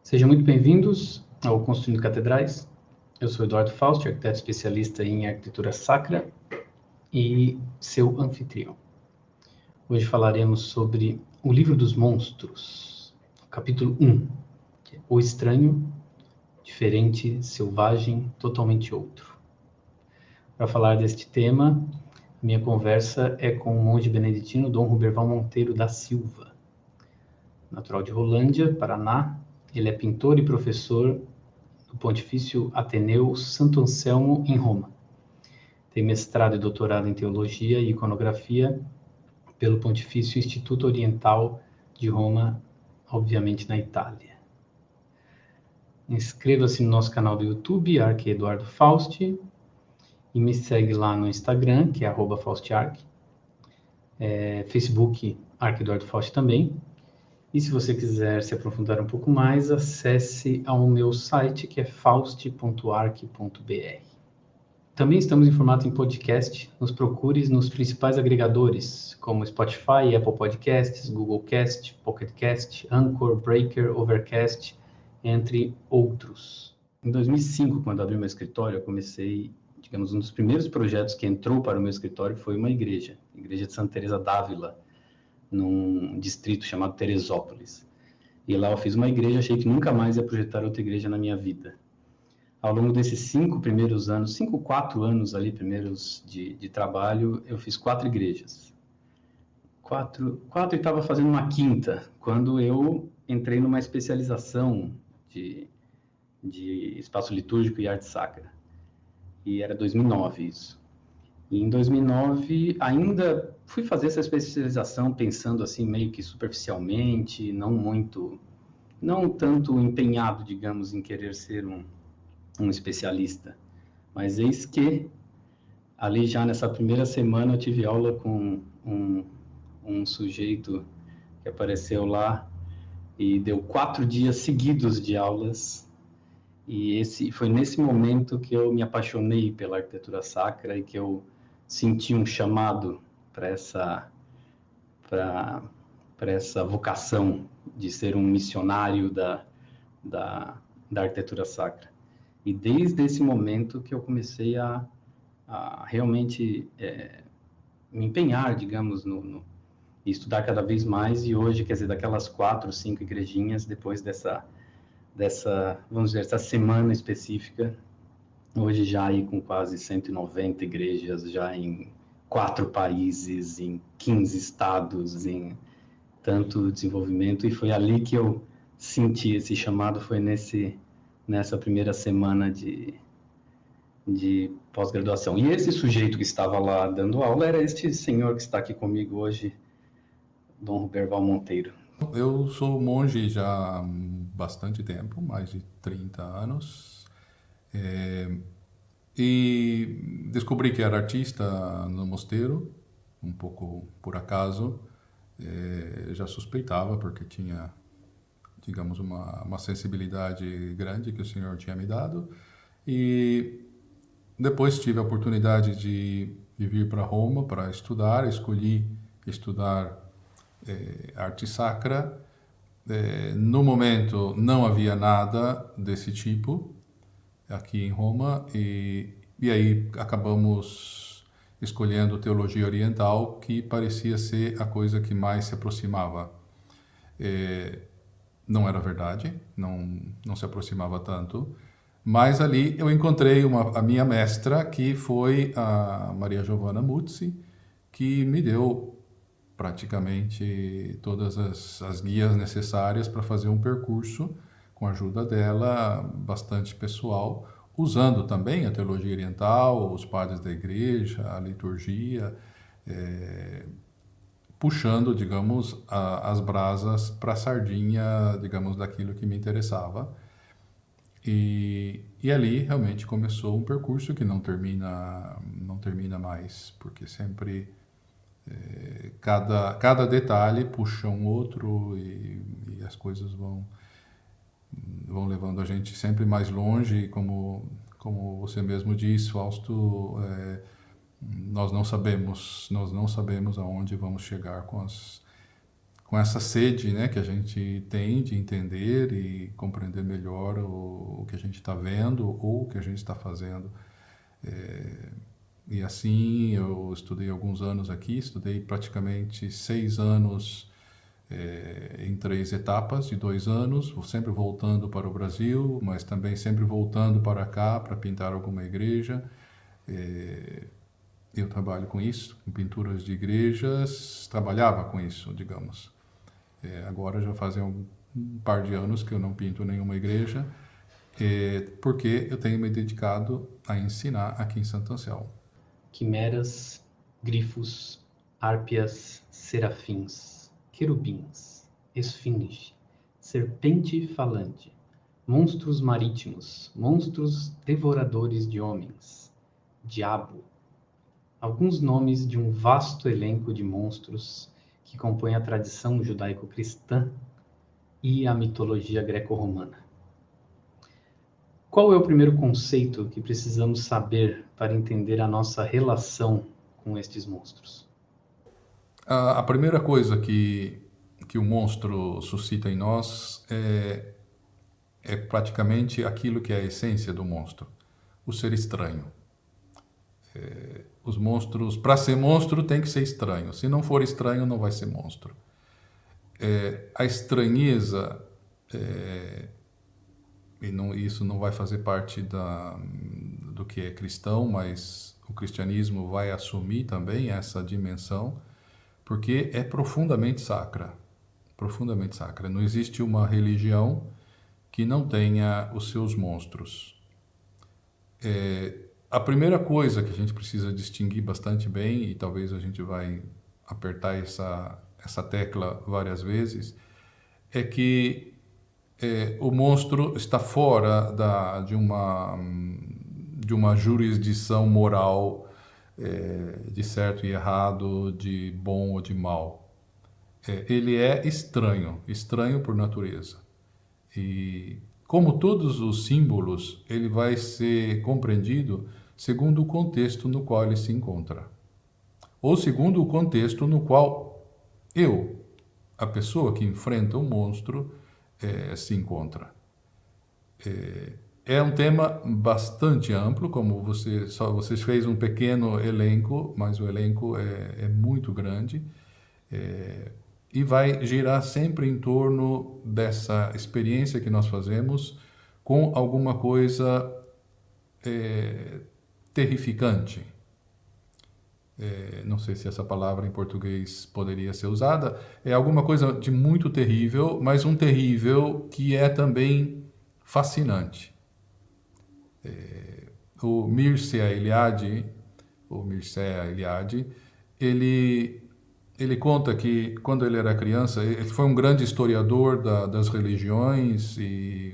Sejam muito bem-vindos ao Construindo Catedrais. Eu sou Eduardo Fausti, arquiteto especialista em arquitetura sacra e seu anfitrião. Hoje falaremos sobre o Livro dos Monstros, capítulo 1, que é O Estranho, Diferente, Selvagem, Totalmente Outro. Para falar deste tema, minha conversa é com o monge beneditino Dom Roberval Monteiro da Silva. Natural de Rolândia, Paraná, ele é pintor e professor do Pontifício Ateneu Santo Anselmo, em Roma. Tem mestrado e doutorado em Teologia e Iconografia pelo Pontifício Instituto Oriental de Roma, obviamente na Itália. Inscreva-se no nosso canal do YouTube, Arque Eduardo Fausti, e me segue lá no Instagram, que é @faustiarque, Facebook, Arque Eduardo Fausti também. E se você quiser se aprofundar um pouco mais, acesse ao meu site, que é fausti.arque.br. Também estamos em formato em podcast. Nos procure nos principais agregadores, como Spotify, Apple Podcasts, Google Cast, Pocket Cast, Anchor, Breaker, Overcast, entre outros. Em 2005, quando abri meu escritório, eu comecei, digamos, um dos primeiros projetos que entrou para o meu escritório foi uma igreja, a Igreja de Santa Teresa d'Ávila, num distrito chamado Teresópolis. E lá eu fiz uma igreja, achei que nunca mais ia projetar outra igreja na minha vida. Ao longo desses 4 anos ali, primeiros de trabalho, eu fiz 4 igrejas. 4 e estava fazendo uma quinta, quando eu entrei numa especialização de espaço litúrgico e arte sacra. E era 2009 isso. E em 2009, ainda fui fazer essa especialização pensando assim, meio que superficialmente, não tanto empenhado, digamos, em querer ser um especialista. Mas eis que, ali já nessa primeira semana, eu tive aula com um sujeito que apareceu lá e deu 4 dias seguidos de aulas. E foi nesse momento que eu me apaixonei pela arquitetura sacra e que eu senti um chamado para essa vocação de ser um missionário da arquitetura sacra. E desde esse momento que eu comecei a realmente me empenhar, digamos, e estudar cada vez mais. E hoje, quer dizer, daquelas 4, 5 igrejinhas, depois dessa, vamos dizer, essa semana específica, hoje já aí com quase 190 igrejas, já em 4 países, em 15 estados, em tanto desenvolvimento. E foi ali que eu senti esse chamado, foi nessa primeira semana de pós-graduação. E esse sujeito que estava lá dando aula era este senhor que está aqui comigo hoje, Dom Roberval Monteiro. Eu sou monge já há bastante tempo, mais de 30 anos, e descobri que era artista no mosteiro, um pouco por acaso. Já suspeitava porque tinha, digamos, uma sensibilidade grande que o Senhor tinha me dado, e depois tive a oportunidade de vir para Roma para estudar. Escolhi estudar arte sacra. No momento não havia nada desse tipo aqui em Roma, e aí acabamos escolhendo teologia oriental, que parecia ser a coisa que mais se aproximava. Não era verdade, não se aproximava tanto, mas ali eu encontrei a minha mestra, que foi a Maria Giovanna Muzzi, que me deu praticamente todas as guias necessárias para fazer um percurso, com a ajuda dela, bastante pessoal, usando também a teologia oriental, os padres da igreja, a liturgia, puxando, digamos, as brasas para a sardinha, digamos, daquilo que me interessava. E ali realmente começou um percurso que não termina mais, porque sempre cada detalhe puxa um outro, e as coisas vão levando a gente sempre mais longe. E como você mesmo disse, Fausto, nós não sabemos aonde vamos chegar com essa sede, né, que a gente tem de entender e compreender melhor o que a gente está vendo ou o que a gente está fazendo. E assim, eu estudei alguns anos aqui, estudei praticamente 6 anos em 3 etapas de 2 anos, sempre voltando para o Brasil, mas também sempre voltando para cá para pintar alguma igreja. Eu trabalho com isso, com pinturas de igrejas, trabalhava com isso, digamos. Agora já fazem um par de anos que eu não pinto nenhuma igreja, porque eu tenho me dedicado a ensinar aqui em Santo Anselmo. Quimeras, grifos, árpias, serafins, querubins, esfinge, serpente falante, monstros marítimos, monstros devoradores de homens, diabo. Alguns nomes de um vasto elenco de monstros que compõem a tradição judaico-cristã e a mitologia greco-romana. Qual é o primeiro conceito que precisamos saber para entender a nossa relação com estes monstros? A primeira coisa que o monstro suscita em nós é praticamente aquilo que é a essência do monstro, o ser estranho. Os monstros, para ser monstro, tem que ser estranho. Se não for estranho, não vai ser monstro. A estranheza, isso não vai fazer parte do que é cristão, mas o cristianismo vai assumir também essa dimensão, porque é profundamente sacra. Profundamente sacra. Não existe uma religião que não tenha os seus monstros. A primeira coisa que a gente precisa distinguir bastante bem, e talvez a gente vai apertar essa tecla várias vezes, é que o monstro está fora de uma jurisdição moral de certo e errado, de bom ou de mal. Ele é estranho, estranho por natureza. E como todos os símbolos, ele vai ser compreendido segundo o contexto no qual ele se encontra. Ou segundo o contexto no qual a pessoa que enfrenta o monstro, se encontra. É um tema bastante amplo, como vocês fez um pequeno elenco, mas o elenco é muito grande, e vai girar sempre em torno dessa experiência que nós fazemos com alguma coisa terrificante. Não sei se essa palavra em português poderia ser usada, é alguma coisa de muito terrível, mas um terrível que é também fascinante. O Mircea Eliade, ele conta que quando ele era criança, ele foi um grande historiador das religiões e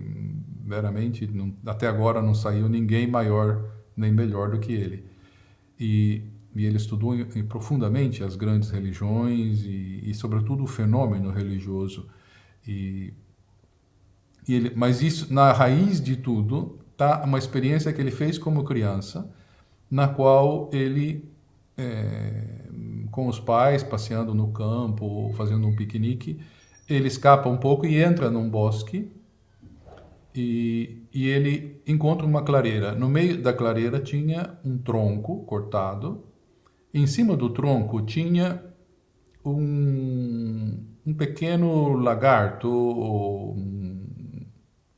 veramente até agora não saiu ninguém maior nem melhor do que ele. E ele estudou profundamente as grandes religiões e sobretudo o fenômeno religioso. Mas isso, na raiz de tudo, está uma experiência que ele fez como criança, na qual ele, com os pais, passeando no campo, fazendo um piquenique, ele escapa um pouco e entra num bosque e ele encontra uma clareira. No meio da clareira tinha um tronco cortado. Em cima do tronco tinha um pequeno lagarto,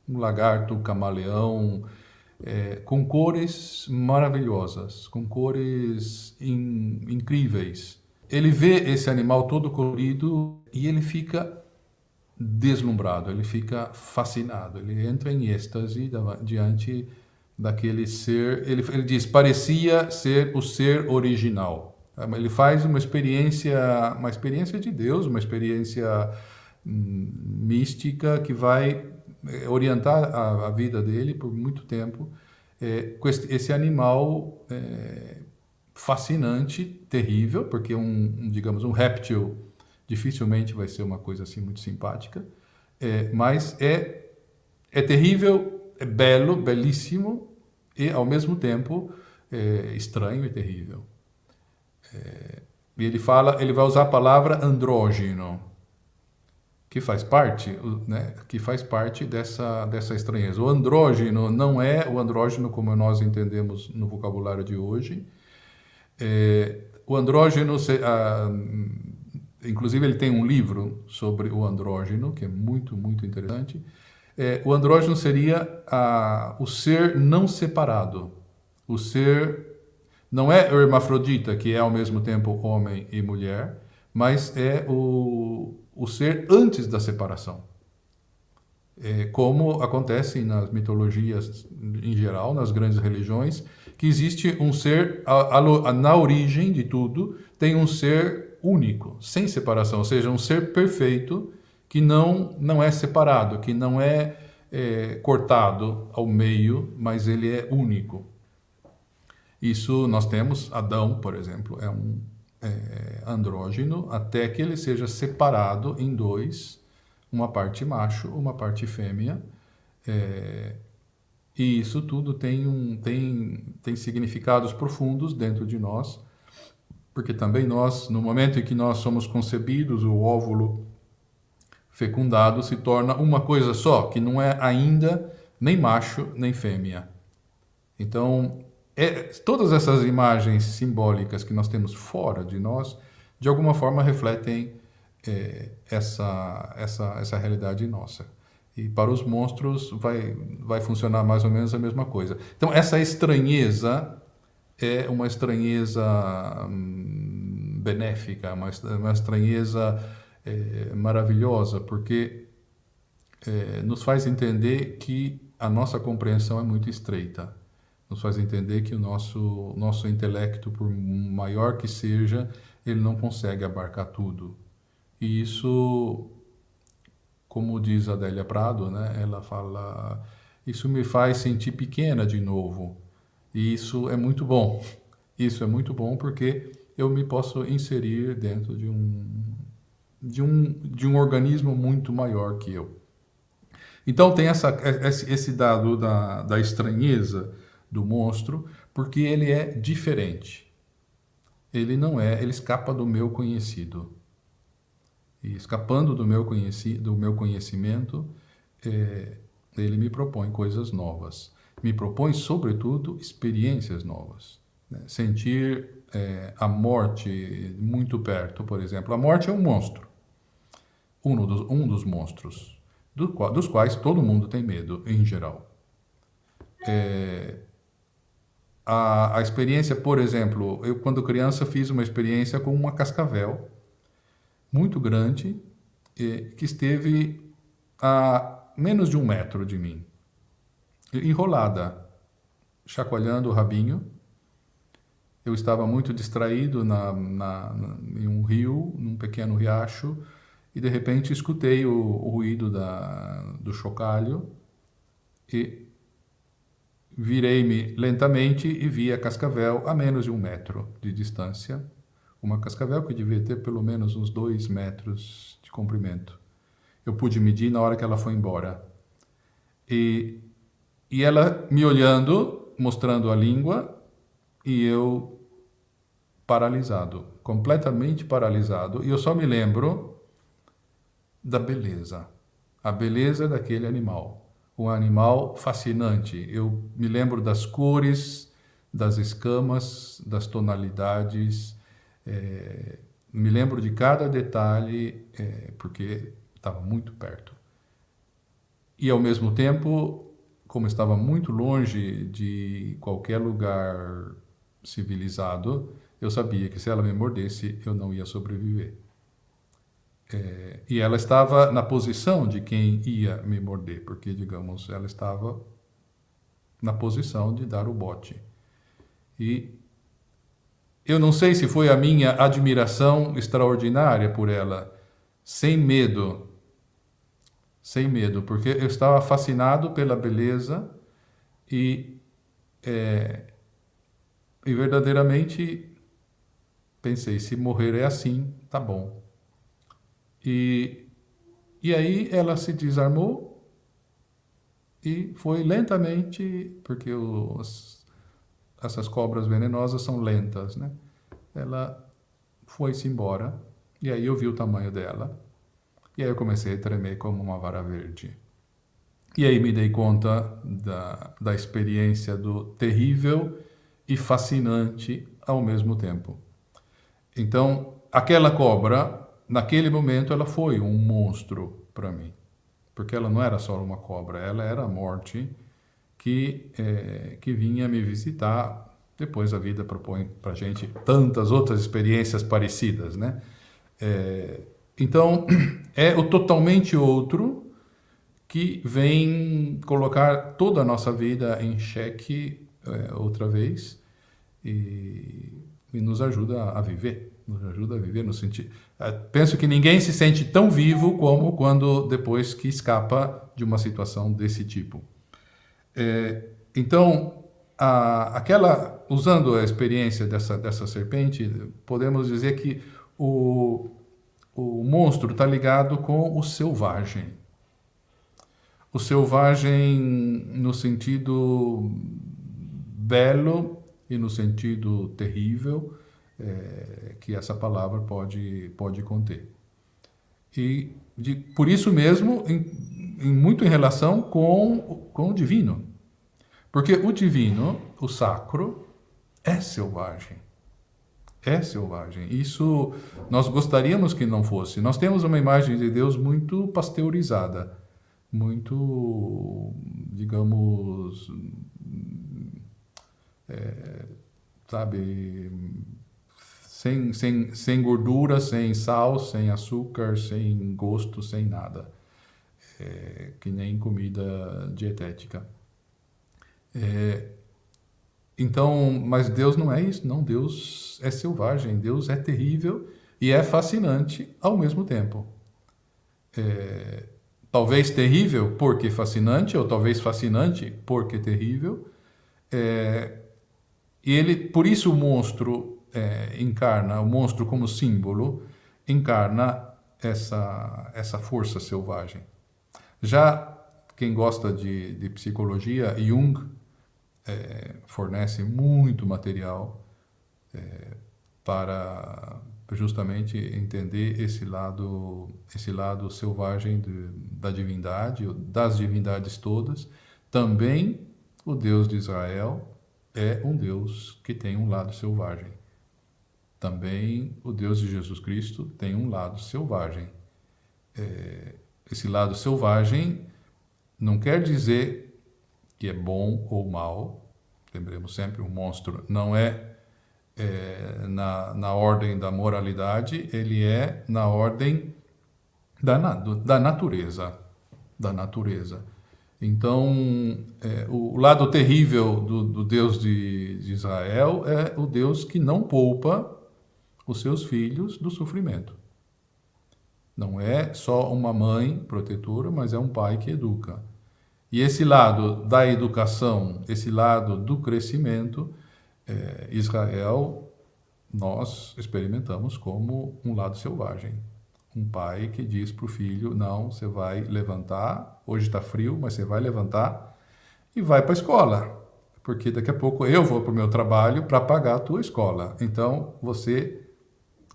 um lagarto camaleão, com cores maravilhosas, com cores incríveis. Ele vê esse animal todo colorido e ele fica deslumbrado, ele fica fascinado, ele entra em êxtase diante daquele ser. Ele diz, parecia ser o ser original. Ele faz uma experiência de Deus, uma experiência mística que vai orientar a vida dele por muito tempo, com esse animal fascinante, terrível, porque digamos, um réptil dificilmente vai ser uma coisa assim muito simpática, mas é terrível, é belo, belíssimo e ao mesmo tempo estranho e terrível. E ele vai usar a palavra andrógeno. que faz parte, né, que faz parte dessa estranheza. O andrógeno não é o andrógeno como nós entendemos no vocabulário de hoje. O andrógeno, inclusive ele tem um livro sobre o andrógeno, que é muito, muito interessante. O andrógeno seria o ser não separado. O ser não é o hermafrodita, que é ao mesmo tempo homem e mulher, mas é o ser antes da separação. Como acontece nas mitologias em geral, nas grandes religiões, que existe um ser, na origem de tudo, tem um ser único, sem separação, ou seja, um ser perfeito que não é separado, que não é cortado ao meio, mas ele é único. Isso nós temos, Adão, por exemplo, é um andrógeno, até que ele seja separado em dois, uma parte macho, uma parte fêmea, e isso tudo tem significados profundos dentro de nós, porque também nós, no momento em que nós somos concebidos, o óvulo fecundado se torna uma coisa só, que não é ainda nem macho nem fêmea. Então, todas essas imagens simbólicas que nós temos fora de nós, de alguma forma refletem essa realidade nossa. E para os monstros vai funcionar mais ou menos a mesma coisa. Então, essa estranheza é uma estranheza benéfica, uma estranheza maravilhosa, porque nos faz entender que a nossa compreensão é muito estreita. Nos faz entender que o nosso intelecto, por maior que seja, ele não consegue abarcar tudo. E isso, como diz Adélia Prado, né, ela fala, isso me faz sentir pequena de novo. E isso é muito bom. Isso é muito bom porque eu me posso inserir dentro de um organismo muito maior que eu. Então tem esse dado da estranheza do monstro, porque ele é diferente. Ele escapa do meu conhecido. E escapando do meu conhecimento, ele me propõe coisas novas. Me propõe, sobretudo, experiências novas. Né? Sentir a morte muito perto, por exemplo. A morte é um monstro. Um dos monstros, dos quais todo mundo tem medo, em geral. A experiência, por exemplo, eu quando criança fiz uma experiência com uma cascavel muito grande que esteve a menos de 1 metro de mim, enrolada, chacoalhando o rabinho. Eu estava muito distraído em um rio, num pequeno riacho, e de repente escutei o ruído do chocalho e virei-me lentamente e vi a cascavel a menos de 1 metro de distância. Uma cascavel que devia ter pelo menos uns 2 metros de comprimento. Eu pude medir na hora que ela foi embora. E ela me olhando, mostrando a língua, e eu paralisado, completamente paralisado. E eu só me lembro da beleza. A beleza daquele animal. Um animal fascinante. Eu me lembro das cores, das escamas, das tonalidades. Me lembro de cada detalhe, porque estava muito perto. E, ao mesmo tempo, como estava muito longe de qualquer lugar civilizado, eu sabia que se ela me mordesse, eu não ia sobreviver. E ela estava na posição de quem ia me morder, porque, digamos, ela estava na posição de dar o bote. E eu não sei se foi a minha admiração extraordinária por ela, sem medo, porque eu estava fascinado pela beleza e verdadeiramente pensei, se morrer é assim, tá bom. E aí ela se desarmou e foi lentamente, porque essas cobras venenosas são lentas, né? Ela foi-se embora, e aí eu vi o tamanho dela, E aí eu comecei a tremer como uma vara verde. E aí me dei conta da experiência do terrível e fascinante ao mesmo tempo. Então, aquela cobra, naquele momento, ela foi um monstro para mim. Porque ela não era só uma cobra, ela era a morte que vinha me visitar. Depois a vida propõe para a gente tantas outras experiências parecidas, né? Então, é o totalmente outro que vem colocar toda a nossa vida em xeque outra vez e nos ajuda a viver. Nos ajuda a viver no sentido... Penso que ninguém se sente tão vivo como quando depois que escapa de uma situação desse tipo. Então, usando a experiência dessa serpente, podemos dizer que o monstro está ligado com o selvagem. O selvagem no sentido belo e no sentido terrível que essa palavra pode conter. E por isso mesmo, muito em relação com o divino. Porque o divino, o sacro, é selvagem. É selvagem. Isso nós gostaríamos que não fosse. Nós temos uma imagem de Deus muito pasteurizada, muito, digamos, sabe, sem gordura, sem sal, sem açúcar, sem gosto, sem nada. Que nem comida dietética. Então, mas Deus não é isso, não. Deus é selvagem, Deus é terrível e é fascinante ao mesmo tempo. Talvez terrível porque fascinante, ou talvez fascinante porque terrível. E ele, por isso o monstro encarna, o monstro como símbolo, encarna essa força selvagem. Já quem gosta de psicologia, Jung fornece muito material para justamente entender esse lado selvagem da divindade, das divindades todas. Também o Deus de Israel é um Deus que tem um lado selvagem. Também o Deus de Jesus Cristo tem um lado selvagem. Esse lado selvagem não quer dizer que é bom ou mal. Lembremos sempre, o monstro não é na ordem da moralidade, ele é na ordem da natureza. Da natureza. Então, o lado terrível do Deus de Israel é o Deus que não poupa os seus filhos do sofrimento. Não é só uma mãe protetora, mas é um pai que educa. E esse lado da educação, esse lado do crescimento, Israel, nós experimentamos como um lado selvagem. Um pai que diz para o filho, não, você vai levantar, hoje está frio, mas você vai levantar e vai para a escola, porque daqui a pouco eu vou para o meu trabalho para pagar a tua escola. Então, você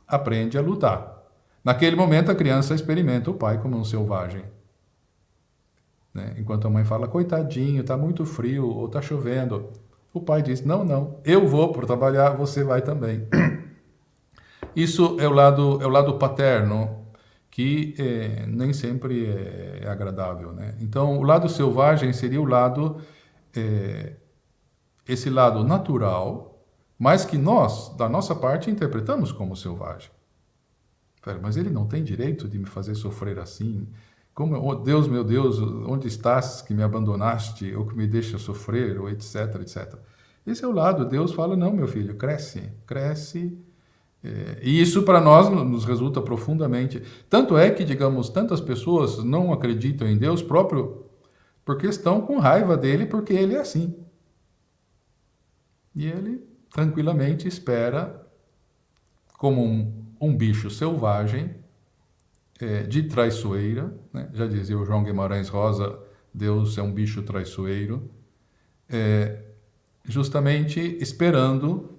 aprende a lutar. Naquele momento, a criança experimenta o pai como um selvagem. Né? Enquanto a mãe fala, coitadinho, está muito frio, ou está chovendo. O pai diz, não, eu vou para trabalhar, você vai também. Isso é o lado paterno, que nem sempre é agradável. Né? Então, o lado selvagem seria o lado, esse lado natural, mas que nós, da nossa parte, interpretamos como selvagem. Mas ele não tem direito de me fazer sofrer assim. Como, oh Deus, meu Deus, onde estás que me abandonaste, ou que me deixa sofrer, ou etc, etc. Esse é o lado. Deus fala, não, meu filho, cresce. E isso para nós nos resulta profundamente. Tanto é que, digamos, tantas pessoas não acreditam em Deus próprio porque estão com raiva dele, porque ele é assim. E ele tranquilamente espera como um bicho selvagem, de traiçoeira, né? Já dizia o João Guimarães Rosa, Deus é um bicho traiçoeiro, justamente esperando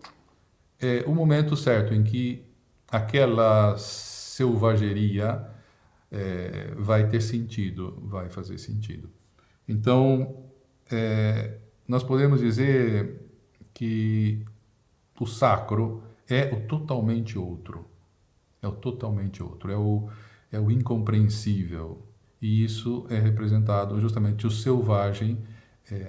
o momento certo em que aquela selvageria vai ter sentido, vai fazer sentido. Então, nós podemos dizer que o sacro é o totalmente outro. É o totalmente outro, é o incompreensível. E isso é representado justamente o selvagem,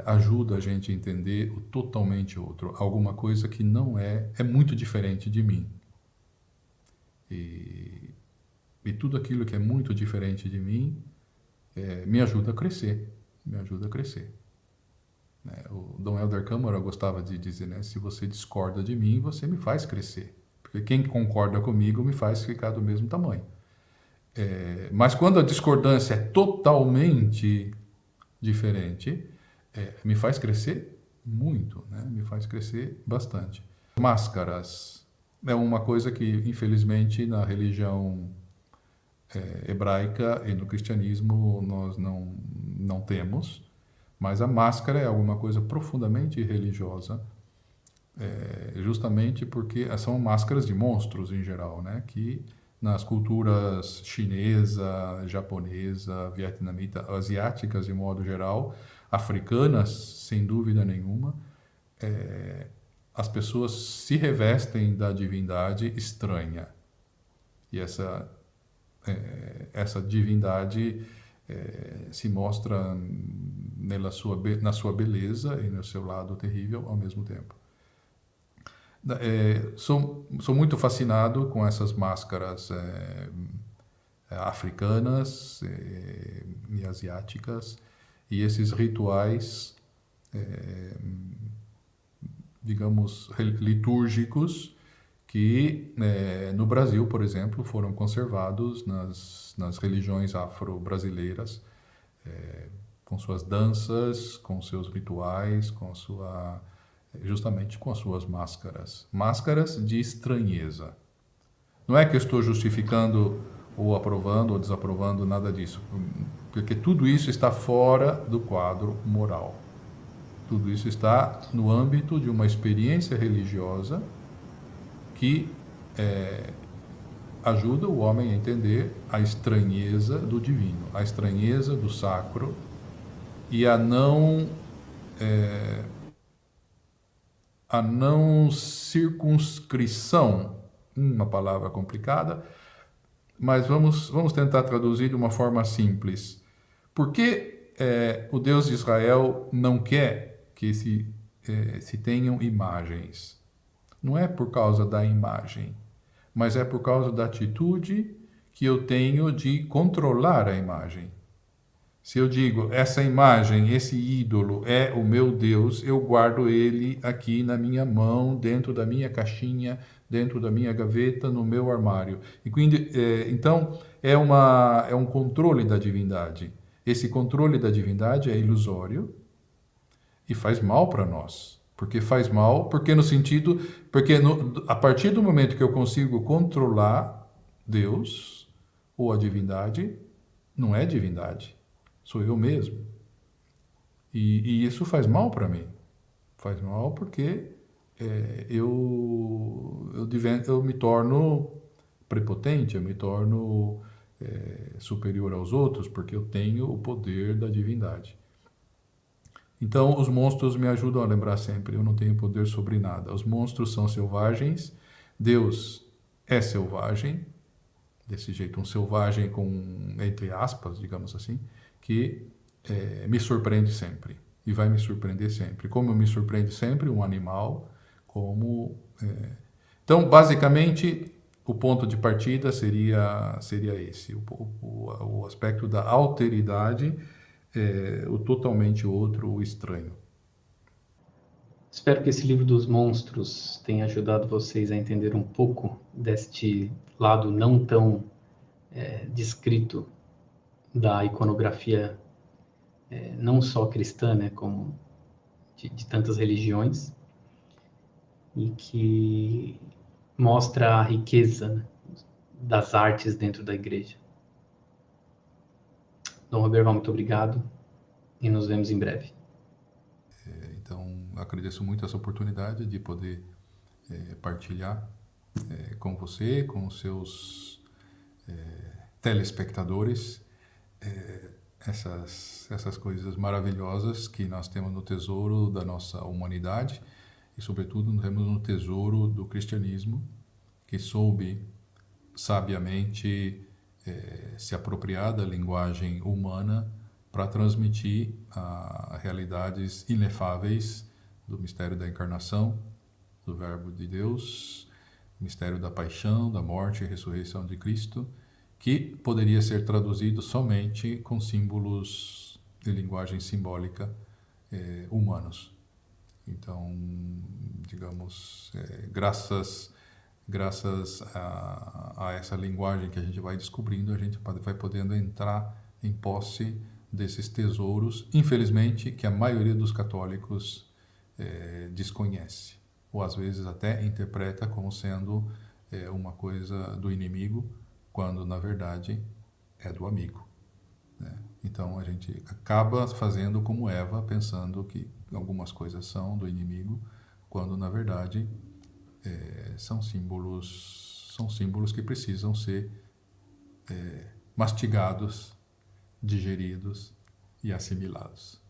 ajuda a gente a entender o totalmente outro, alguma coisa que não é muito diferente de mim. E tudo aquilo que é muito diferente de mim me ajuda a crescer, me ajuda a crescer. Né? O Dom Helder Câmara gostava de dizer, né, se você discorda de mim, você me faz crescer. Porque quem concorda comigo me faz ficar do mesmo tamanho. Mas quando a discordância é totalmente diferente, me faz crescer muito, né? Me faz crescer bastante. Máscaras é uma coisa que, infelizmente, na religião hebraica e no cristianismo nós não temos, mas a máscara é alguma coisa profundamente religiosa, justamente porque são máscaras de monstros em geral, né? Que nas culturas chinesa, japonesa, vietnamita, asiáticas de modo geral, africanas, sem dúvida nenhuma, as pessoas se revestem da divindade estranha. E essa divindade se mostra na sua beleza e no seu lado terrível ao mesmo tempo. Sou muito fascinado com essas máscaras africanas e asiáticas e esses rituais, digamos, litúrgicos que no Brasil, por exemplo, foram conservados nas religiões afro-brasileiras, com suas danças, com seus rituais, justamente com as suas máscaras. Máscaras de estranheza. Não é que eu estou justificando ou aprovando ou desaprovando nada disso, porque tudo isso está fora do quadro moral. Tudo isso está no âmbito de uma experiência religiosa que ajuda o homem a entender a estranheza do divino, a estranheza do sacro e a não circunscrição, uma palavra complicada, mas vamos tentar traduzir de uma forma simples. Por que o Deus de Israel não quer que se tenham imagens? Não é por causa da imagem, mas é por causa da atitude que eu tenho de controlar a imagem. Se eu digo, essa imagem, esse ídolo é o meu Deus, eu guardo ele aqui na minha mão, dentro da minha caixinha, dentro da minha gaveta, no meu armário. Então, é um controle da divindade. Esse controle da divindade é ilusório e faz mal para nós. Porque faz mal, porque a partir do momento que eu consigo controlar Deus ou a divindade, não é divindade. Sou eu mesmo. E isso faz mal para mim. Faz mal porque eu me torno prepotente, eu me torno superior aos outros, porque eu tenho o poder da divindade. Então, os monstros me ajudam a lembrar sempre, eu não tenho poder sobre nada. Os monstros são selvagens, Deus é selvagem, desse jeito, um selvagem com, entre aspas, digamos assim, que me surpreende sempre e vai me surpreender sempre. Como me surpreende sempre um animal, Então, basicamente, o ponto de partida seria esse, o aspecto da alteridade, o totalmente outro, o estranho. Espero que esse livro dos monstros tenha ajudado vocês a entender um pouco deste lado não tão descrito da iconografia, não só cristã, né, como de tantas religiões, e que mostra a riqueza, né, das artes dentro da igreja. Dom Roberval, muito obrigado e nos vemos em breve. Então, agradeço muito essa oportunidade de poder partilhar com você, com os seus telespectadores, essas coisas maravilhosas que nós temos no tesouro da nossa humanidade e, sobretudo, temos no tesouro do cristianismo, que soube sabiamente se apropriar da linguagem humana para transmitir realidades inefáveis do mistério da encarnação, do Verbo de Deus, mistério da paixão, da morte e ressurreição de Cristo, que poderia ser traduzido somente com símbolos de linguagem simbólica humanos. Então, digamos, graças a essa linguagem que a gente vai descobrindo, a gente vai podendo entrar em posse desses tesouros, infelizmente, que a maioria dos católicos desconhece, ou às vezes até interpreta como sendo uma coisa do inimigo, quando na verdade é do amigo, né? Então a gente acaba fazendo como Eva, pensando que algumas coisas são do inimigo, quando na verdade são símbolos que precisam ser mastigados, digeridos e assimilados.